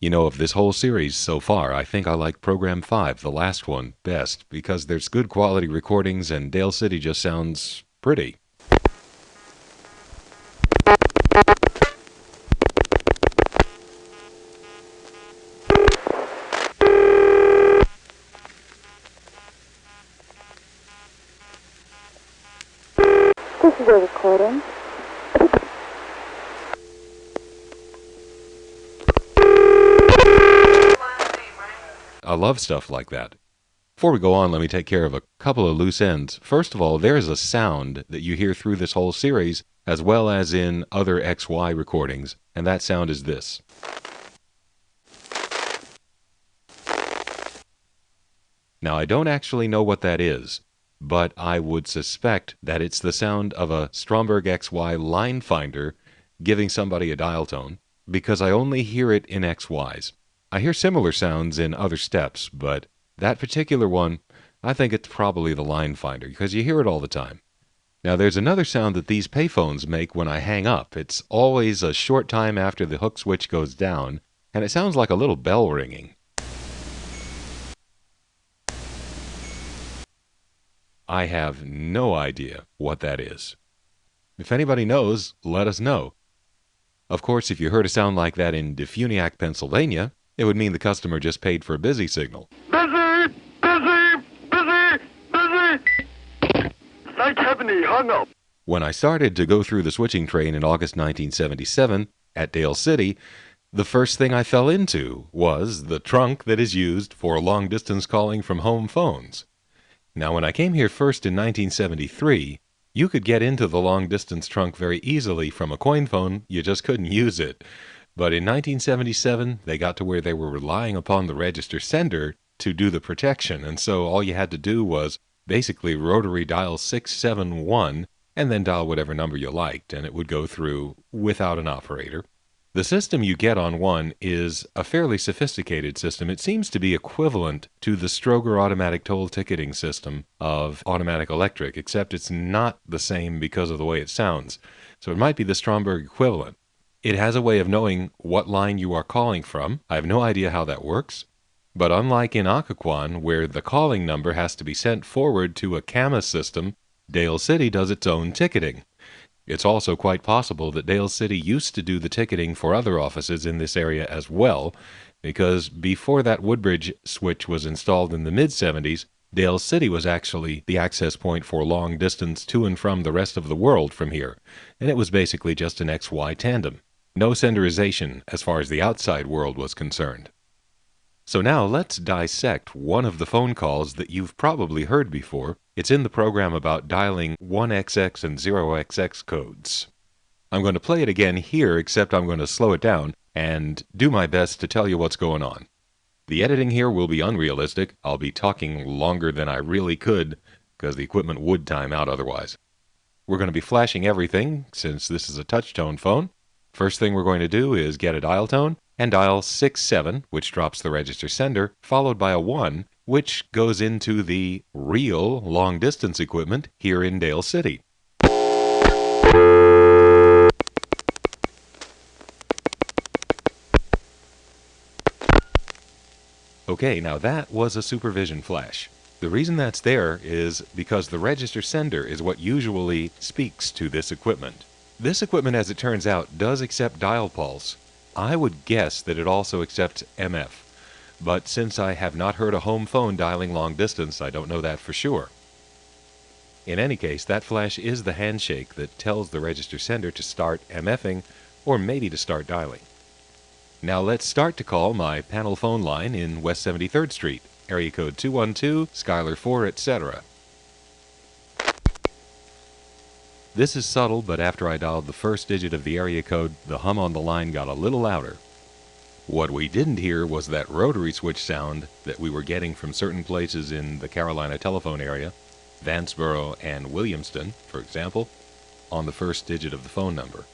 You know, of this whole series so far, I think I like Program 5, the last one, best, because there's good quality recordings and Dale City just sounds pretty. This is a recording. I love stuff like that. Before we go on, let me take care of a couple of loose ends. First of all, there is a sound that you hear through this whole series, as well as in other XY recordings, and that sound is this. Now, I don't actually know what that is, but I would suspect that it's the sound of a Stromberg XY line finder giving somebody a dial tone, because I only hear it in XYs. I hear similar sounds in other steps, but that particular one, I think it's probably the line finder, because you hear it all the time. Now, there's another sound that these payphones make when I hang up. It's always a short time after the hook switch goes down, and it sounds like a little bell ringing. I have no idea what that is. If anybody knows, let us know. Of course, if you heard a sound like that in Defuniak, Pennsylvania, it would mean the customer just paid for a busy signal. Busy, busy, busy, busy. Thank heaven he hung up. When I started to go through the switching train in August 1977 at Dale City, the first thing I fell into was the trunk that is used for long-distance calling from home phones. Now, when I came here first in 1973, you could get into the long-distance trunk very easily from a coin phone, you just couldn't use it. But in 1977, they got to where they were relying upon the register sender to do the protection, and so all you had to do was basically rotary dial 671 and then dial whatever number you liked, and it would go through without an operator. The system you get on one is a fairly sophisticated system. It seems to be equivalent to the Stroger automatic toll ticketing system of Automatic Electric, except it's not the same because of the way it sounds. So it might be the Stromberg equivalent. It has a way of knowing what line you are calling from. I have no idea how that works. But unlike in Occoquan, where the calling number has to be sent forward to a CAMA system, Dale City does its own ticketing. It's also quite possible that Dale City used to do the ticketing for other offices in this area as well, because before that Woodbridge switch was installed in the mid-70s, Dale City was actually the access point for long distance to and from the rest of the world from here, and it was basically just an XY tandem. No senderization as far as the outside world was concerned. So now let's dissect one of the phone calls that you've probably heard before. It's in the program about dialing 1XX and 0XX codes. I'm going to play it again here, except I'm going to slow it down and do my best to tell you what's going on. The editing here will be unrealistic. I'll be talking longer than I really could, because the equipment would time out otherwise. We're going to be flashing everything, since this is a touch-tone phone. First thing we're going to do is get a dial tone, and dial 67, which drops the register sender, followed by a 1, which goes into the real long-distance equipment here in Dale City. Okay, now that was a supervision flash. The reason that's there is because the register sender is what usually speaks to this equipment. This equipment, as it turns out, does accept dial pulse. I would guess that it also accepts MF, but since I have not heard a home phone dialing long distance, I don't know that for sure. In any case, that flash is the handshake that tells the register sender to start MFing, or maybe to start dialing. Now let's start to call my panel phone line in West 73rd Street, area code 212, Schuyler 4, etc. This is subtle, but after I dialed the first digit of the area code, the hum on the line got a little louder. What we didn't hear was that rotary switch sound that we were getting from certain places in the Carolina telephone area, Vanceboro and Williamston, for example, on the first digit of the phone number.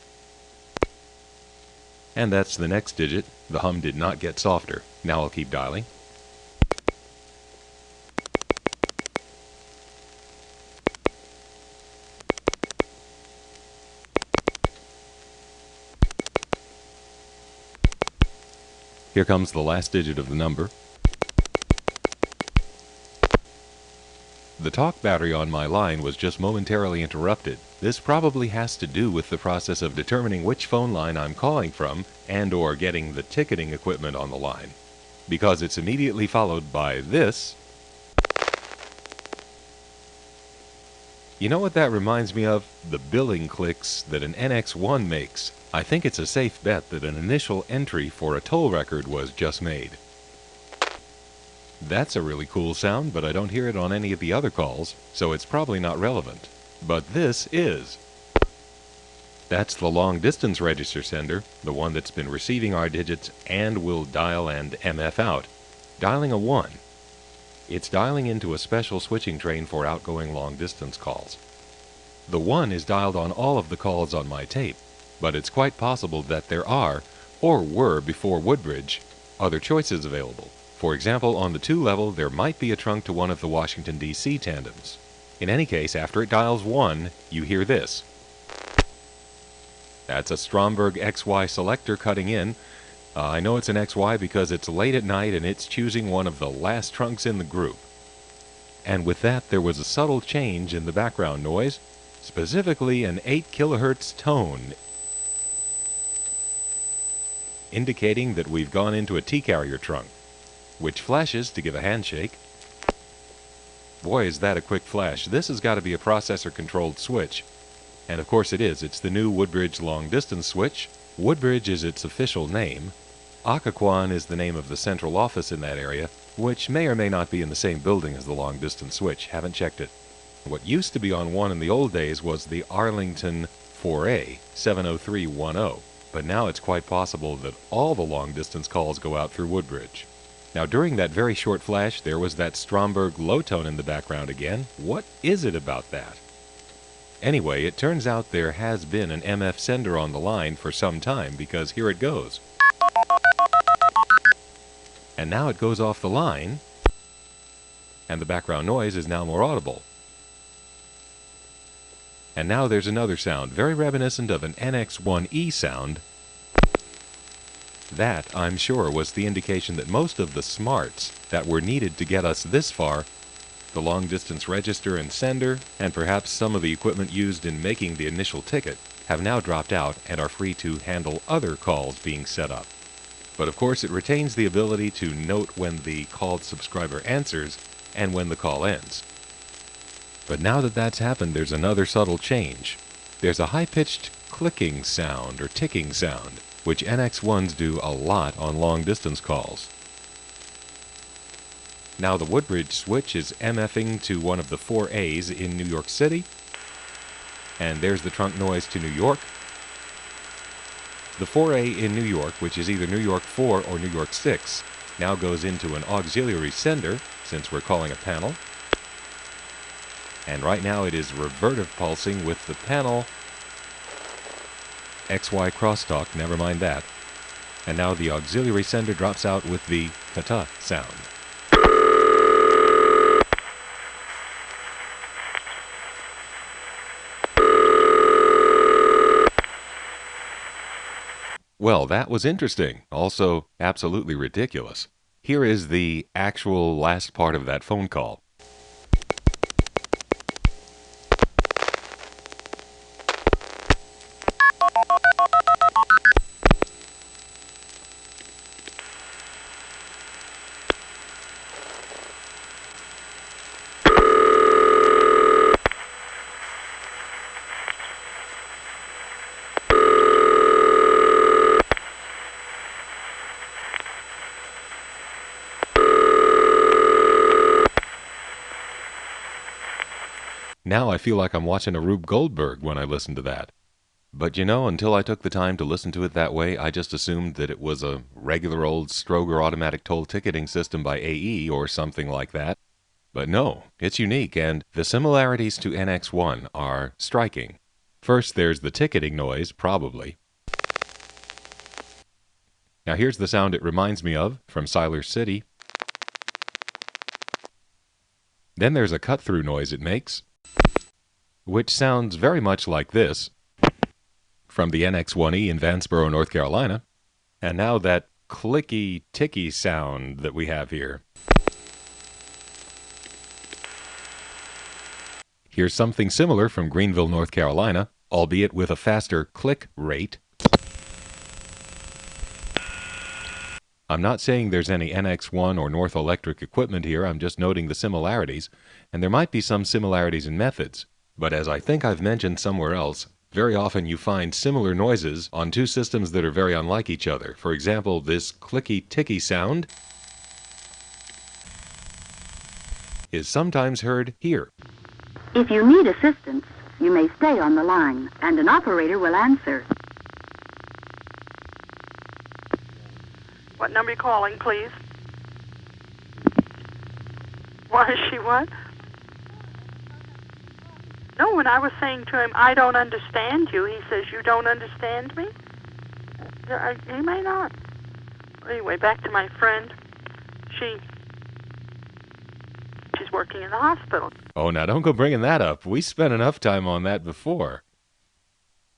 And that's the next digit. The hum did not get softer. Now I'll keep dialing. Here comes the last digit of the number. The talk battery on my line was just momentarily interrupted. This probably has to do with the process of determining which phone line I'm calling from and/or getting the ticketing equipment on the line, because it's immediately followed by this. You know what that reminds me of? The billing clicks that an NX1 makes. I think it's a safe bet that an initial entry for a toll record was just made. That's a really cool sound, but I don't hear it on any of the other calls, so it's probably not relevant. But this is. That's the long-distance register sender, the one that's been receiving our digits and will dial and MF out. Dialing a 1. It's dialing into a special switching train for outgoing long-distance calls. The 1 is dialed on all of the calls on my tape, but it's quite possible that there are, or were before Woodbridge, other choices available. For example, on the 2 level, there might be a trunk to one of the Washington, D.C. tandems. In any case, after it dials 1, you hear this. That's a Stromberg XY selector cutting in. I know it's an XY because it's late at night and it's choosing one of the last trunks in the group. And with that, there was a subtle change in the background noise, specifically an 8 kilohertz tone, indicating that we've gone into a T-carrier trunk, which flashes to give a handshake. Boy, is that a quick flash. This has got to be a processor-controlled switch. And of course it is. It's the new Woodbridge long-distance switch. Woodbridge is its official name. Occoquan is the name of the central office in that area, which may or may not be in the same building as the long-distance switch. Haven't checked it. What used to be on 1 in the old days was the Arlington 4A 70310, but now it's quite possible that all the long-distance calls go out through Woodbridge. Now, during that very short flash, there was that Stromberg low tone in the background again. What is it about that? Anyway, it turns out there has been an MF sender on the line for some time, because here it goes. And now it goes off the line, and the background noise is now more audible. And now there's another sound, very reminiscent of an NX1E sound. That, I'm sure, was the indication that most of the smarts that were needed to get us this far, the long-distance register and sender, and perhaps some of the equipment used in making the initial ticket, have now dropped out and are free to handle other calls being set up. But of course it retains the ability to note when the called subscriber answers and when the call ends. But now that that's happened, there's another subtle change. There's a high-pitched clicking sound or ticking sound, which NX1s do a lot on long-distance calls. Now the Woodbridge switch is MFing to one of the 4As in New York City, and there's the trunk noise to New York. The 4A in New York, which is either New York 4 or New York 6, now goes into an auxiliary sender, since we're calling a panel. And right now it is revertive pulsing with the panel XY crosstalk, never mind that. And now the auxiliary sender drops out with the kata sound. Well, that was interesting. Also, absolutely ridiculous. Here is the actual last part of that phone call. Now I feel like I'm watching a Rube Goldberg when I listen to that. But you know, until I took the time to listen to it that way, I just assumed that it was a regular old Stroger automatic toll ticketing system by AE or something like that. But no, it's unique, and the similarities to NX1 are striking. First, there's the ticketing noise, probably. Now here's the sound it reminds me of from Siler City. Then there's a cut-through noise it makes, which sounds very much like this from the NX1E in Vanceboro, North Carolina. And now that clicky, ticky sound that we have here. Here's something similar from Greenville, North Carolina, albeit with a faster click rate. I'm not saying there's any NX1 or North Electric equipment here, I'm just noting the similarities, and there might be some similarities in methods. But as I think I've mentioned somewhere else, very often you find similar noises on two systems that are very unlike each other. For example, this clicky-ticky sound is sometimes heard here. If you need assistance, you may stay on the line, and an operator will answer. What number are you calling, please? Why is she what? No, when I was saying to him, I don't understand you, he says, you don't understand me? He may not. Anyway, back to my friend. She's working in the hospital. Oh, now don't go bringing that up. We spent enough time on that before.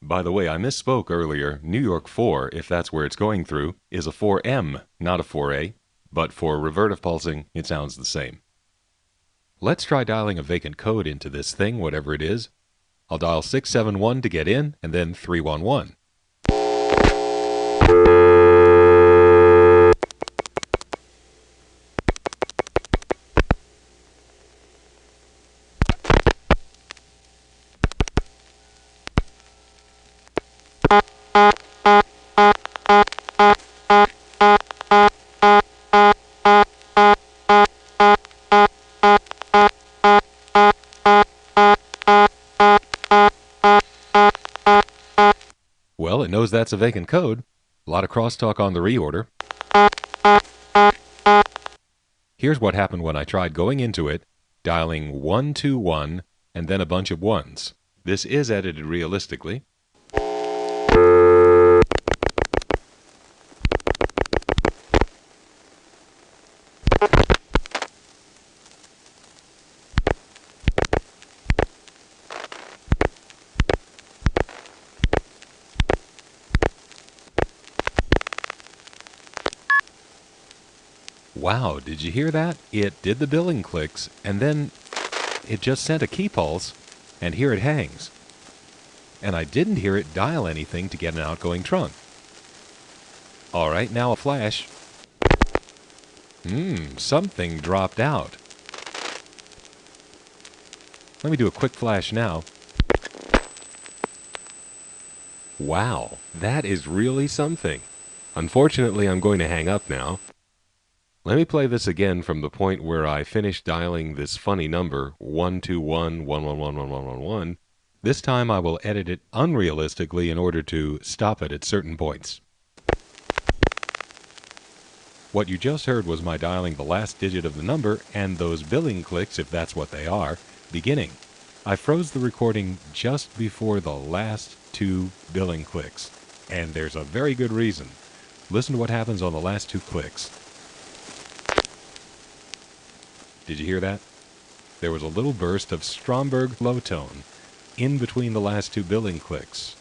By the way, I misspoke earlier. New York 4, if that's where it's going through, is a 4M, not a 4A. But for revertive pulsing, it sounds the same. Let's try dialing a vacant code into this thing, whatever it is. I'll dial 671 to get in, and then 311. Well, it knows that's a vacant code. A lot of crosstalk on the reorder. Here's what happened when I tried going into it, dialing 121 and then a bunch of ones. This is edited realistically. Wow, did you hear that? It did the billing clicks, and then it just sent a key pulse, and here it hangs. And I didn't hear it dial anything to get an outgoing trunk. Alright, now a flash. Something dropped out. Let me do a quick flash now. Wow, that is really something. Unfortunately, I'm going to hang up now. Let me play this again from the point where I finished dialing this funny number, 121-111-1111. This time I will edit it unrealistically in order to stop it at certain points. What you just heard was my dialing the last digit of the number and those billing clicks, if that's what they are, beginning. I froze the recording just before the last two billing clicks, and there's a very good reason. Listen to what happens on the last two clicks. Did you hear that? There was a little burst of Stromberg low tone in between the last two billing clicks.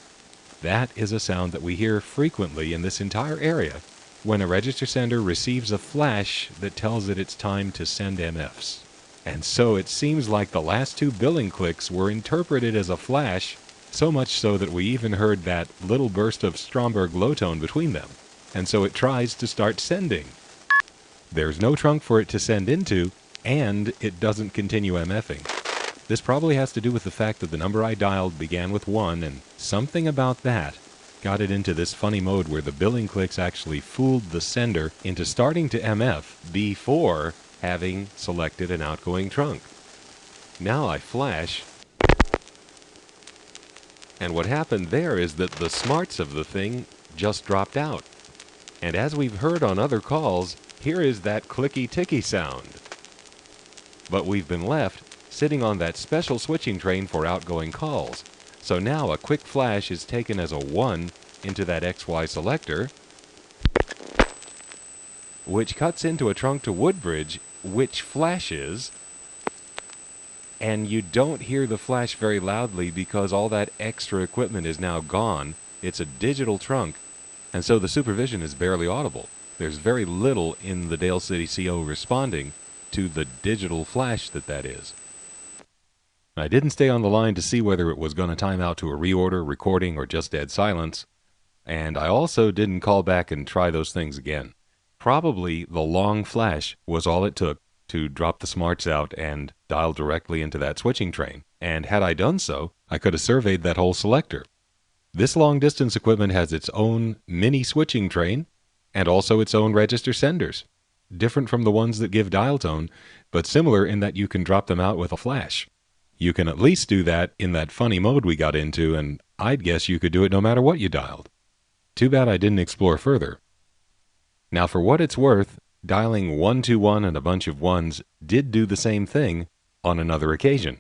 That is a sound that we hear frequently in this entire area when a register sender receives a flash that tells it it's time to send MFs. And so it seems like the last two billing clicks were interpreted as a flash, so much so that we even heard that little burst of Stromberg low tone between them. And so it tries to start sending. There's no trunk for it to send into, and it doesn't continue MFing. This probably has to do with the fact that the number I dialed began with 1, and something about that got it into this funny mode where the billing clicks actually fooled the sender into starting to MF before having selected an outgoing trunk. Now I flash, and what happened there is that the smarts of the thing just dropped out. And as we've heard on other calls, here is that clicky-ticky sound. But we've been left sitting on that special switching train for outgoing calls. So now a quick flash is taken as a 1 into that XY selector, which cuts into a trunk to Woodbridge, which flashes, and you don't hear the flash very loudly because all that extra equipment is now gone. It's a digital trunk, and so the supervision is barely audible. There's very little in the Dale City CO responding to the digital flash that is. I didn't stay on the line to see whether it was going to time out to a reorder, recording, or just dead silence. And I also didn't call back and try those things again. Probably the long flash was all it took to drop the smarts out and dial directly into that switching train. And had I done so, I could have surveyed that whole selector. This long-distance equipment has its own mini switching train and also its own register senders, different from the ones that give dial tone, but similar in that you can drop them out with a flash. You can at least do that in that funny mode we got into, and I'd guess you could do it no matter what you dialed. Too bad I didn't explore further. Now, for what it's worth, dialing 121 and a bunch of ones did do the same thing on another occasion.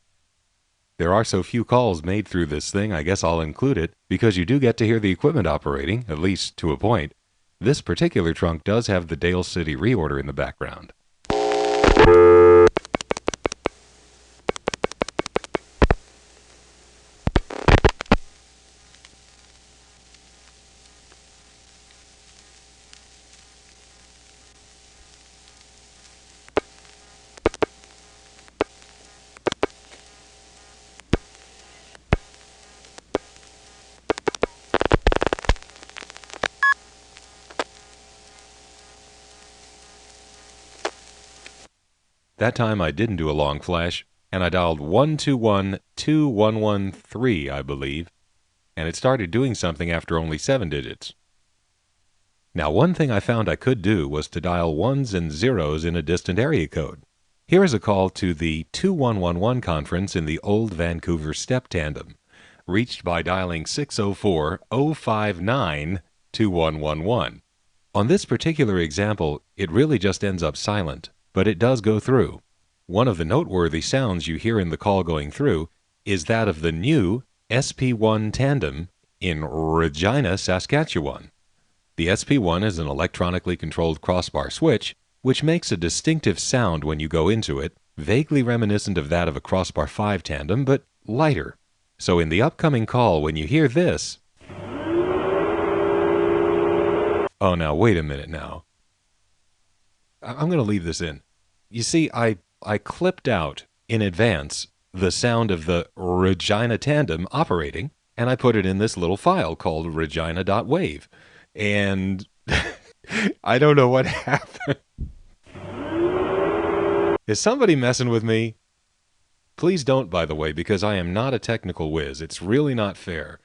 There are so few calls made through this thing, I guess I'll include it, because you do get to hear the equipment operating, at least to a point. This particular trunk does have the Dale City reorder in the background. That time I didn't do a long flash, and I dialed 121-2113, I believe, and it started doing something after only 7 digits. Now, one thing I found I could do was to dial 1s and 0s in a distant area code. Here is a call to the 2111 conference in the Old Vancouver Step Tandem, reached by dialing 604-059-2111. On this particular example, it really just ends up silent, but it does go through. One of the noteworthy sounds you hear in the call going through is that of the new SP1 tandem in Regina, Saskatchewan. The SP1 is an electronically controlled crossbar switch, which makes a distinctive sound when you go into it, vaguely reminiscent of that of a crossbar 5 tandem, but lighter. So in the upcoming call, when you hear this... Oh, now, wait a minute now. I'm going to leave this in. You see, I clipped out in advance the sound of the Regina tandem operating, and I put it in this little file called regina.wave. And I don't know what happened. Is somebody messing with me? Please don't, by the way, because I am not a technical whiz. It's really not fair.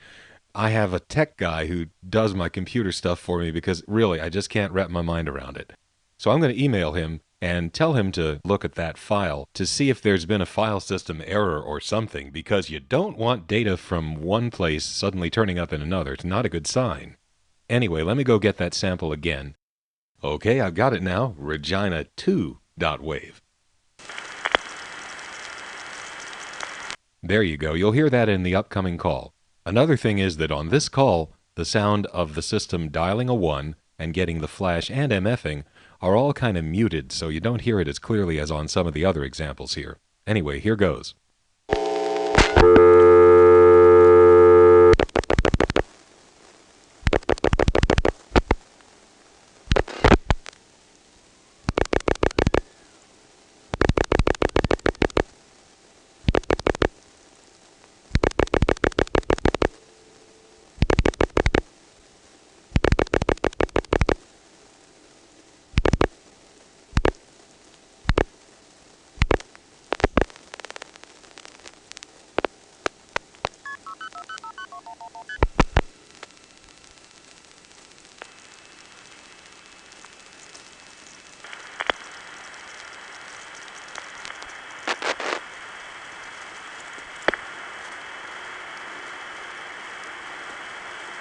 I have a tech guy who does my computer stuff for me because, really, I just can't wrap my mind around it. So I'm going to email him and tell him to look at that file to see if there's been a file system error or something, because you don't want data from one place suddenly turning up in another. It's not a good sign. Anyway, let me go get that sample again. Okay, I've got it now. Regina2.wave. There you go. You'll hear that in the upcoming call. Another thing is that on this call, the sound of the system dialing a 1 and getting the flash and MFing are all kind of muted, so you don't hear it as clearly as on some of the other examples here. Anyway, here goes.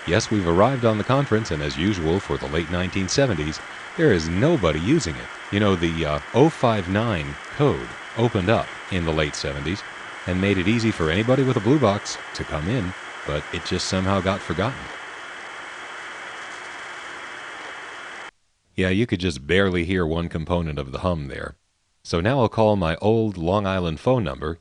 Yes, we've arrived on the conference, and as usual for the late 1970s, there is nobody using it. You know, the 059 code opened up in the late 70s and made it easy for anybody with a blue box to come in, but it just somehow got forgotten. Yeah, you could just barely hear one component of the hum there. So now I'll call my old Long Island phone number.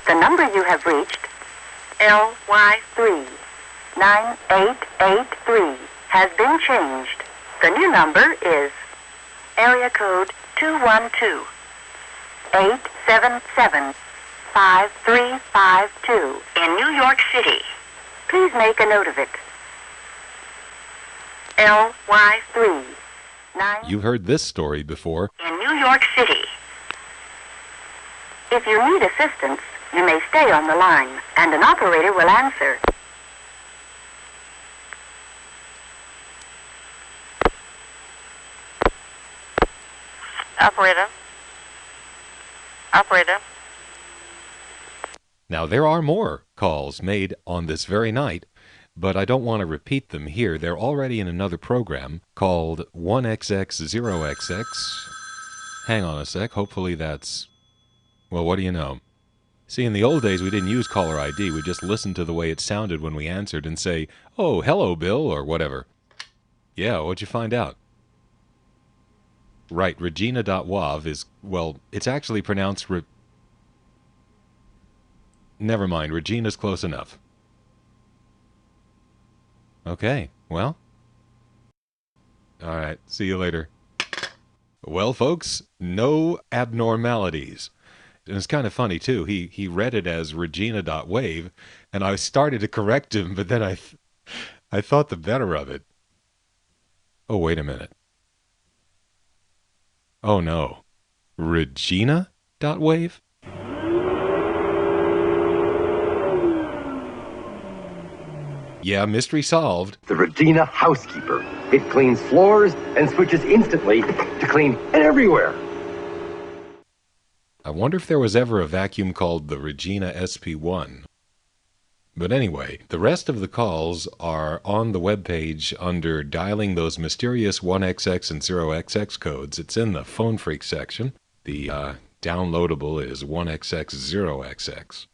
The number you have reached, LY3 9883, has been changed. The new number is area code 212 877 5352 in New York City. Please make a note of it. LY3 You've heard this story before. in New York City. If you need assistance, you may stay on the line, and an operator will answer. Operator. Operator. Now, there are more calls made on this very night, but I don't want to repeat them here. They're already in another program called 1XX0XX. Hang on a sec. Hopefully that's... Well, what do you know? See, in the old days, we didn't use caller ID. We just listened to the way it sounded when we answered and say, "Oh, hello, Bill," or whatever. Yeah, what'd you find out? Right, Regina.wav is, well, it's actually pronounced Never mind, Regina's close enough. Okay, well. Alright, see you later. Well, folks, no abnormalities. And it's kind of funny, too. He read it as Regina.wave, and I started to correct him, but then I thought the better of it. Oh, wait a minute. Oh, no. Regina.wave? Yeah, mystery solved. The Regina housekeeper. It cleans floors and switches instantly to clean everywhere. I wonder if there was ever a vacuum called the Regina SP1. But anyway, the rest of the calls are on the webpage under dialing those mysterious 1XX and 0XX codes. It's in the Phone Freak section. The downloadable is 1XX0XX.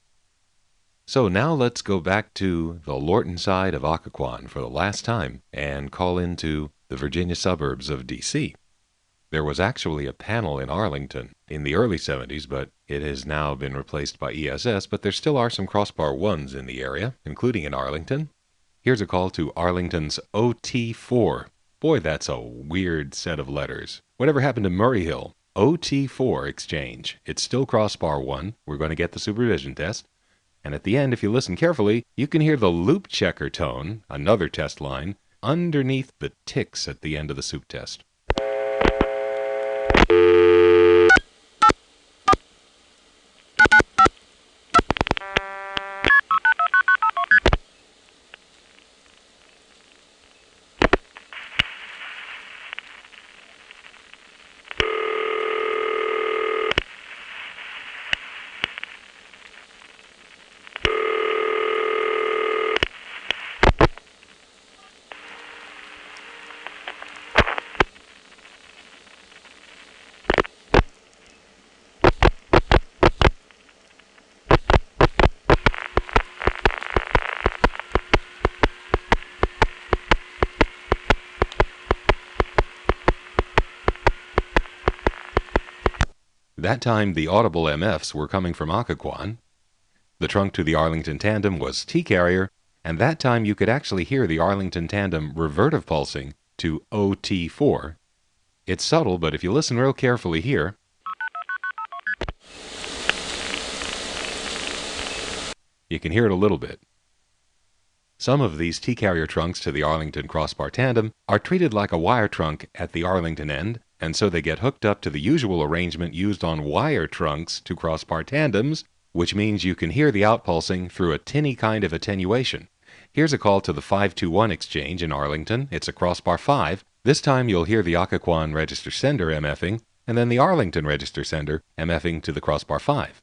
So now let's go back to the Lorton side of Occoquan for the last time and call into the Virginia suburbs of D.C. There was actually a panel in Arlington in the early 70s, but it has now been replaced by ESS, but there still are some crossbar 1s in the area, including in Arlington. Here's a call to Arlington's OT4. Boy, that's a weird set of letters. Whatever happened to Murray Hill? OT4 exchange. It's still crossbar 1. We're going to get the supervision test. And at the end, if you listen carefully, you can hear the loop checker tone, another test line, underneath the ticks at the end of the soup test. That time, the audible MFs were coming from Occoquan. The trunk to the Arlington tandem was T-carrier, and that time you could actually hear the Arlington tandem revertive pulsing to OT4. It's subtle, but if you listen real carefully here, you can hear it a little bit. Some of these T-carrier trunks to the Arlington crossbar tandem are treated like a wire trunk at the Arlington end, and so they get hooked up to the usual arrangement used on wire trunks to crossbar tandems, which means you can hear the outpulsing through a tinny kind of attenuation. Here's a call to the 521 exchange in Arlington. It's a crossbar 5. This time you'll hear the Occoquan register sender MFing, and then the Arlington register sender MFing to the crossbar 5.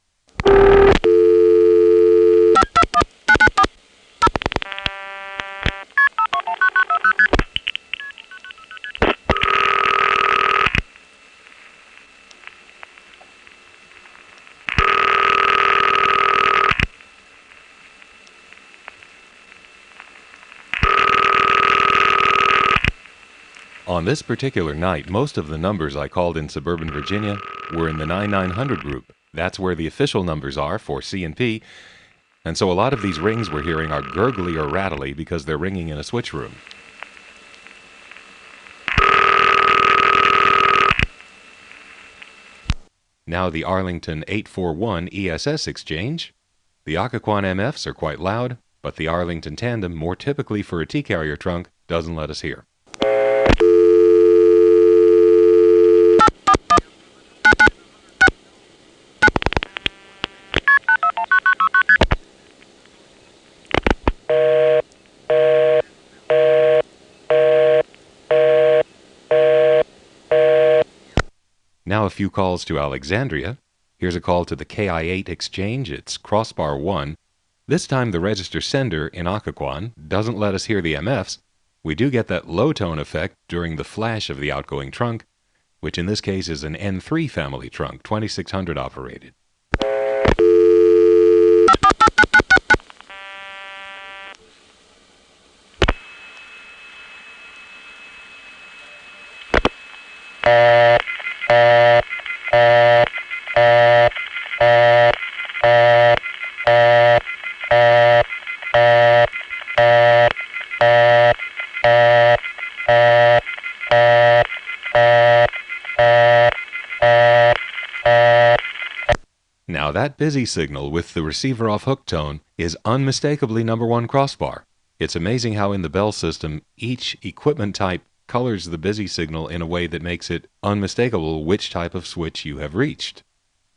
On this particular night, most of the numbers I called in suburban Virginia were in the 9900 group. That's where the official numbers are for C and P. And so a lot of these rings we're hearing are gurgly or rattly because they're ringing in a switch room. Now the Arlington 841 ESS exchange. The Occoquan MFs are quite loud, but the Arlington Tandem, more typically for a T-carrier trunk, doesn't let us hear. Now a few calls to Alexandria. Here's a call to the KI8 exchange. It's crossbar 1. This time the register sender in Occoquan doesn't let us hear the MFs. We do get that low tone effect during the flash of the outgoing trunk, which in this case is an N3 family trunk, 2600 operated. Now that busy signal with the receiver off hook tone is unmistakably number 1 crossbar. It's amazing how in the Bell system, each equipment type colors the busy signal in a way that makes it unmistakable which type of switch you have reached.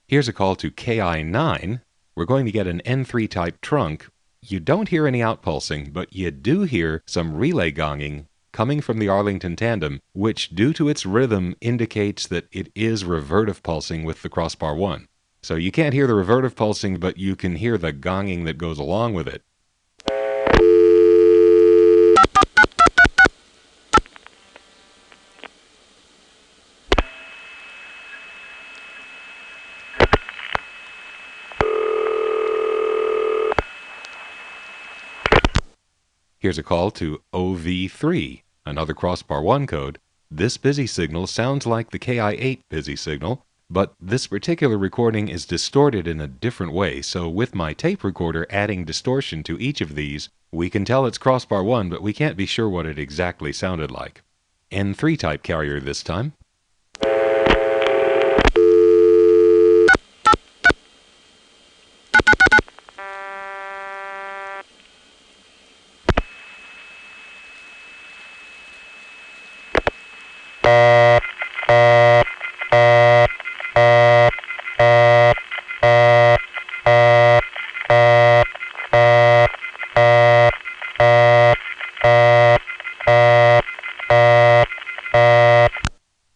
Here's a call to KI9. We're going to get an N3 type trunk. You don't hear any outpulsing, but you do hear some relay gonging coming from the Arlington Tandem, which due to its rhythm indicates that it is revertive pulsing with the crossbar 1. So you can't hear the revertive pulsing, but you can hear the gonging that goes along with it. Here's a call to OV3, another crossbar 1 code. This busy signal sounds like the KI8 busy signal, but this particular recording is distorted in a different way, so with my tape recorder adding distortion to each of these, we can tell it's crossbar 1, but we can't be sure what it exactly sounded like. N3 type carrier this time.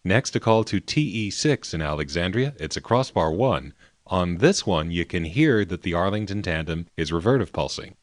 Next, a call to TE6 in Alexandria. It's a crossbar 1. On this one, you can hear that the Arlington Tandem is revertive pulsing.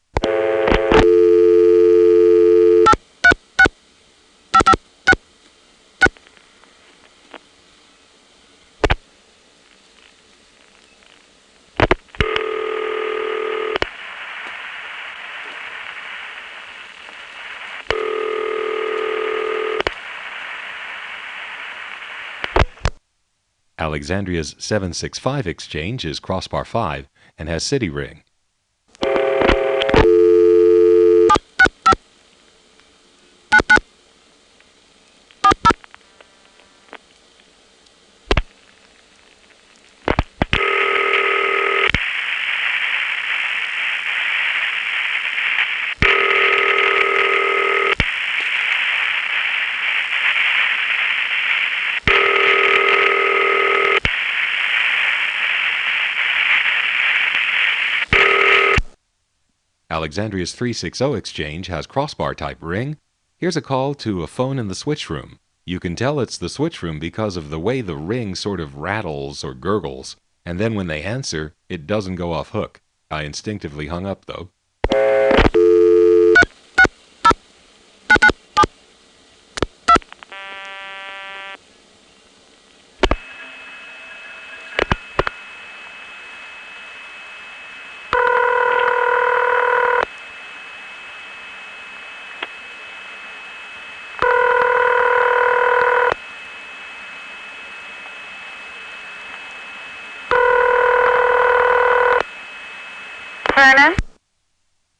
Alexandria's 765 exchange is crossbar 5 and has city ring. Alexandria's 360 exchange has crossbar type ring. Here's a call to a phone in the switch room. You can tell it's the switch room because of the way the ring sort of rattles or gurgles, and then when they answer, it doesn't go off hook. I instinctively hung up though.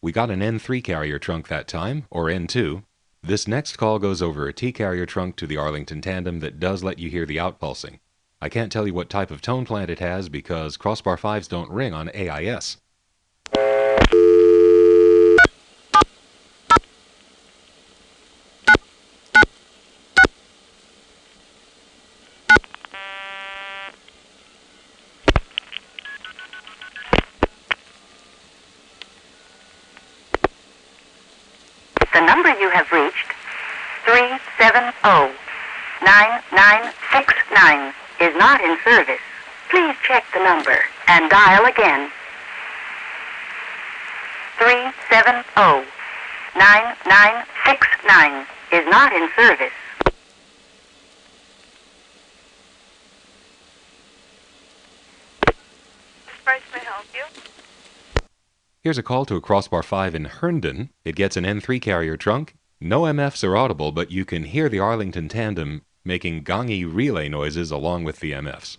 We got an N3 carrier trunk that time, or N2. This next call goes over a T carrier trunk to the Arlington Tandem that does let you hear the outpulsing. I can't tell you what type of tone plant it has because crossbar 5s don't ring on AIS. The number you have reached, 370-9969, is not in service. Please check the number and dial again. 370-9969 is not in service. This price may help you. Here's a call to a crossbar 5 in Herndon. It gets an N3 carrier trunk. No MFs are audible, but you can hear the Arlington Tandem making gongy relay noises along with the MFs.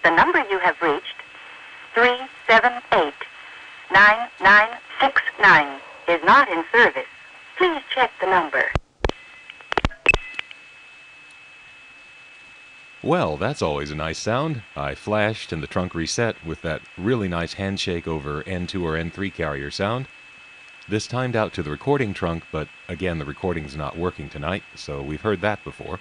The number you have reached, 378-9969, is not in service. Please check the number. Well, that's always a nice sound. I flashed and the trunk reset with that really nice handshake over N2 or N3 carrier sound. This timed out to the recording trunk, but again, the recording's not working tonight, so we've heard that before.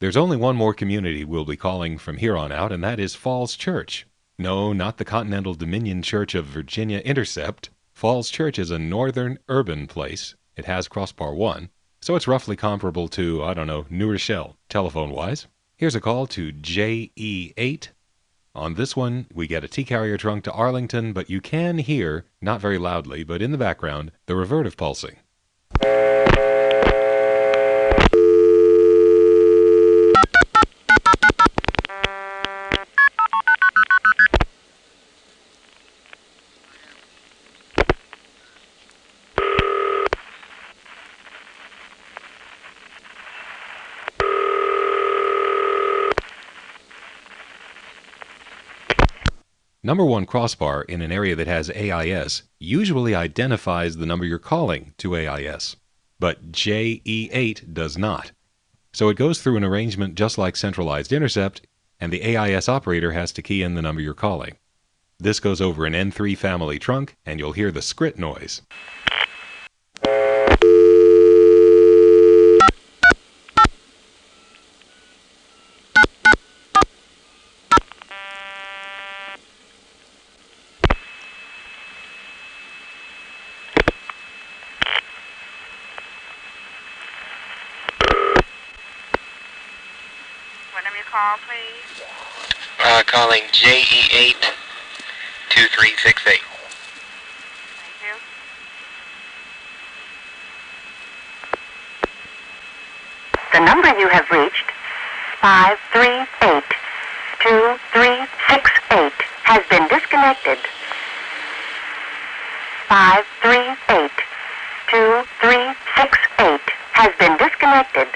There's only one more community we'll be calling from here on out, and that is Falls Church. No, not the Continental Dominion Church of Virginia Intercept. Falls Church is a northern urban place. It has crossbar 1, so it's roughly comparable to, I don't know, New Rochelle, telephone-wise. Here's a call to JE8. On this one, we get a T-carrier trunk to Arlington, but you can hear, not very loudly, but in the background, the revertive pulsing. Number 1 crossbar in an area that has AIS usually identifies the number you're calling to AIS, but JE8 does not. So it goes through an arrangement just like centralized intercept, and the AIS operator has to key in the number you're calling. This goes over an N3 family trunk, and you'll hear the scrit noise. Call, please. Calling JE8 2368. Thank you. The number you have reached, 538-2368, has been disconnected. 538-2368 has been disconnected.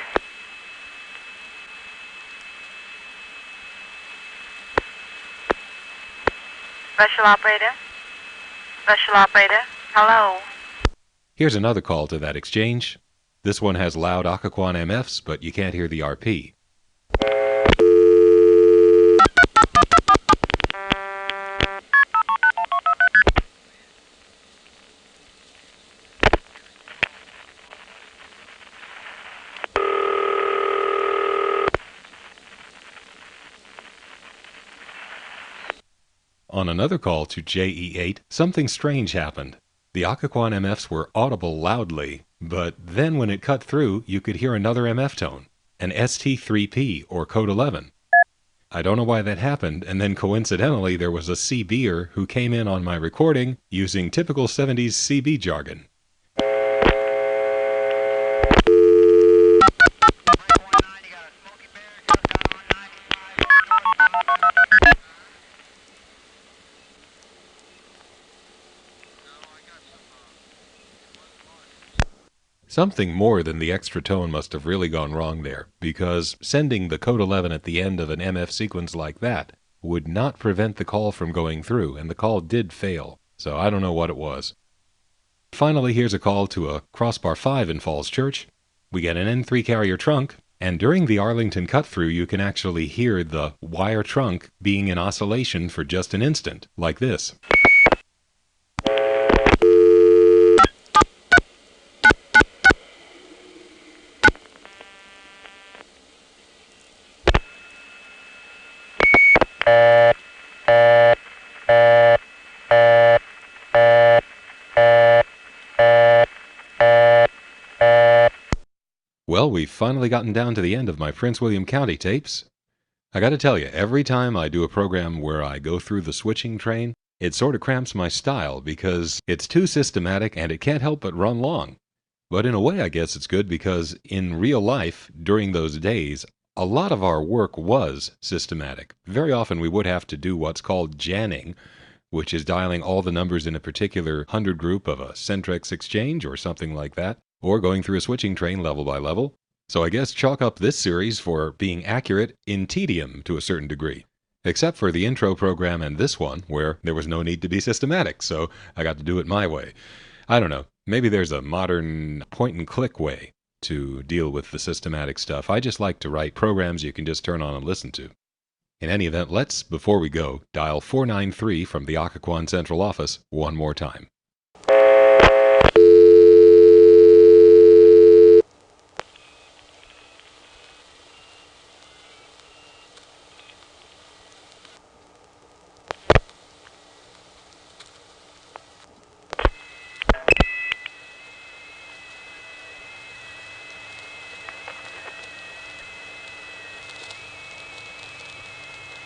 Special operator? Special operator? Hello? Here's another call to that exchange. This one has loud Occoquan MFs, but you can't hear the RP. On another call to JE8, something strange happened. The Occoquan MFs were audible loudly, but then when it cut through, you could hear another MF tone, an ST3P or code 11. I don't know why that happened, and then coincidentally there was a CBer who came in on my recording using typical 70s CB jargon. Something more than the extra tone must have really gone wrong there, because sending the code 11 at the end of an MF sequence like that would not prevent the call from going through, and the call did fail, so I don't know what it was. Finally, here's a call to a crossbar 5 in Falls Church. We get an N3 carrier trunk, and during the Arlington cut-through you can actually hear the wire trunk being in oscillation for just an instant, like this. Well, we've finally gotten down to the end of my Prince William County tapes. I gotta tell you, every time I do a program where I go through the switching train, it sort of cramps my style because it's too systematic and it can't help but run long. But in a way, I guess it's good because in real life, during those days, a lot of our work was systematic. Very often we would have to do what's called janning, which is dialing all the numbers in a particular 100 group of a Centrex exchange or something like that, or going through a switching train level by level. So I guess chalk up this series for being accurate in tedium to a certain degree. Except for the intro program and this one, where there was no need to be systematic, so I got to do it my way. I don't know, maybe there's a modern point-and-click way to deal with the systematic stuff. I just like to write programs you can just turn on and listen to. In any event, let's, before we go, dial 493 from the Occoquan Central Office one more time.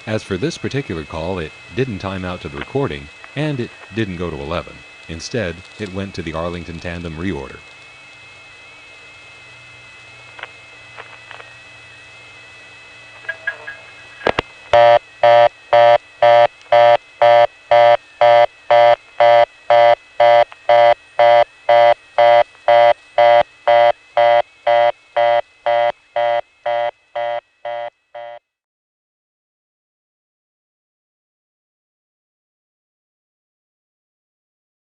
As for this particular call, it didn't time out to the recording, and it didn't go to 11. Instead, it went to the Arlington Tandem reorder.